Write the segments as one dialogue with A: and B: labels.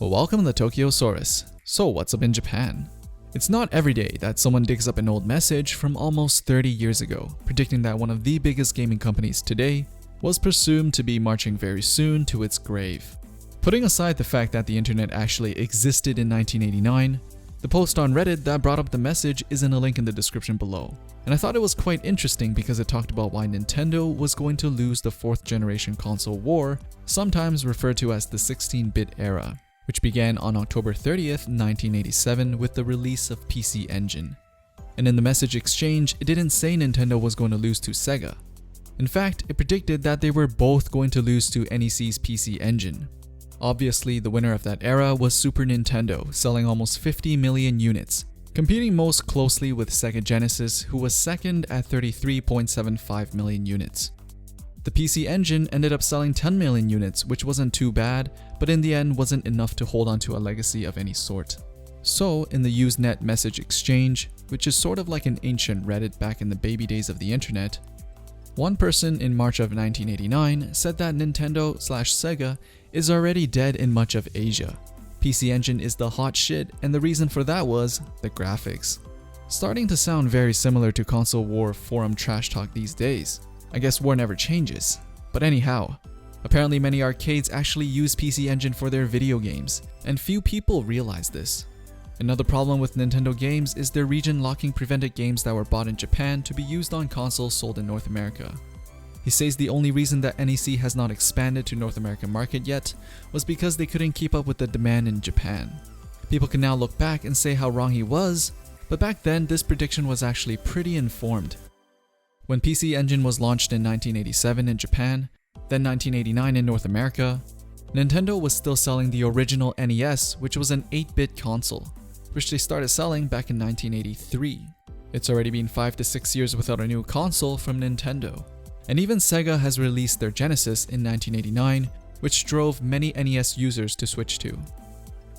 A: Well, welcome to Tokyosaurus. So what's up in Japan? It's not every day that someone digs up an old message from almost 30 years ago, predicting that one of the biggest gaming companies today was presumed to be marching very soon to its grave. Putting aside the fact that the internet actually existed in 1989, the post on Reddit that brought up the message is in a link in the description below. And I thought it was quite interesting because it talked about why Nintendo was going to lose the 4th generation console war, sometimes referred to as the 16-bit era, which began on October 30th, 1987 with the release of PC Engine. And in the message exchange, it didn't say Nintendo was going to lose to Sega. In fact, it predicted that they were both going to lose to NEC's PC Engine. Obviously, the winner of that era was Super Nintendo, selling almost 50 million units, competing most closely with Sega Genesis, who was second at 33.75 million units. The PC Engine ended up selling 10 million units, which wasn't too bad, but in the end wasn't enough to hold onto a legacy of any sort. So, in the Usenet message exchange, which is sort of like an ancient Reddit back in the baby days of the internet, one person in March of 1989 said that Nintendo/Sega is already dead in much of Asia. PC Engine is the hot shit, and the reason for that was the graphics. Starting to sound very similar to console war forum trash talk these days. I guess war never changes. But anyhow, apparently many arcades actually use PC Engine for their video games, and few people realize this. Another problem with Nintendo games is their region locking prevented games that were bought in Japan to be used on consoles sold in North America. He says the only reason that NEC has not expanded to North American market yet was because they couldn't keep up with the demand in Japan. People can now look back and say how wrong he was, but back then this prediction was actually pretty informed. When PC Engine was launched in 1987 in Japan, then 1989 in North America, Nintendo was still selling the original NES, which was an 8-bit console, which they started selling back in 1983. It's already been 5 to 6 years without a new console from Nintendo. And even Sega has released their Genesis in 1989, which drove many NES users to switch to.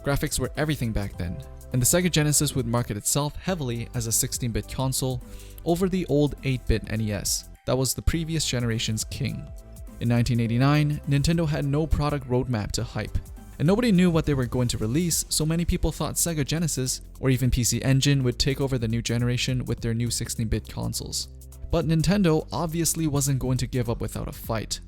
A: Graphics were everything back then, and the Sega Genesis would market itself heavily as a 16-bit console over the old 8-bit NES that was the previous generation's king. In 1989, Nintendo had no product roadmap to hype, and nobody knew what they were going to release, so many people thought Sega Genesis or even PC Engine would take over the new generation with their new 16-bit consoles. But Nintendo obviously wasn't going to give up without a fight,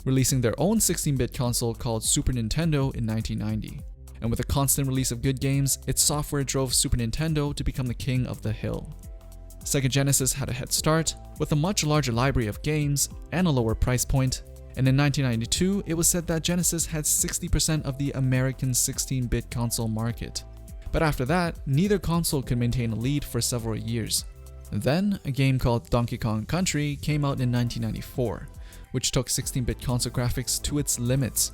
A: releasing their own 16-bit console called Super Nintendo in 1990. And with a constant release of good games, its software drove Super Nintendo to become the king of the hill. Sega Genesis had a head start, with a much larger library of games and a lower price point, and in 1992 it was said that Genesis had 60% of the American 16-bit console market. But after that, neither console could maintain a lead for several years. Then, a game called Donkey Kong Country came out in 1994, which took 16-bit console graphics to its limits,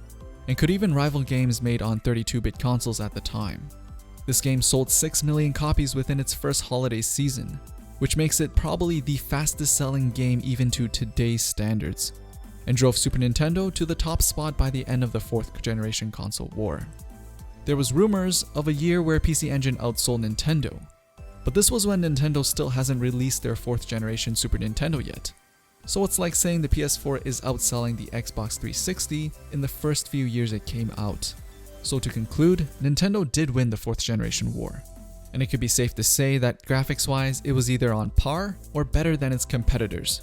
A: and could even rival games made on 32-bit consoles at the time. This game sold 6 million copies within its first holiday season, which makes it probably the fastest selling game even to today's standards, and drove Super Nintendo to the top spot by the end of the 4th generation console war. There was rumors of a year where PC Engine outsold Nintendo, but this was when Nintendo still hasn't released their 4th generation Super Nintendo yet. So it's like saying the PS4 is outselling the Xbox 360 in the first few years it came out. So to conclude, Nintendo did win the 4th generation war. And it could be safe to say that graphics wise, it was either on par or better than its competitors.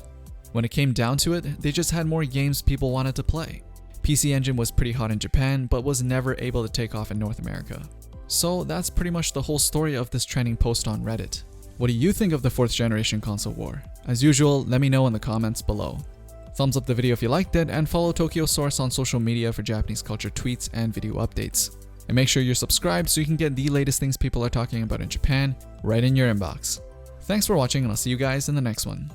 A: When it came down to it, they just had more games people wanted to play. PC Engine was pretty hot in Japan, but was never able to take off in North America. So that's pretty much the whole story of this trending post on Reddit. What do you think of the 4th generation console war? As usual, let me know in the comments below. Thumbs up the video if you liked it, and follow Tokyosaurus on social media for Japanese culture tweets and video updates. And make sure you're subscribed so you can get the latest things people are talking about in Japan right in your inbox. Thanks for watching, and I'll see you guys in the next one.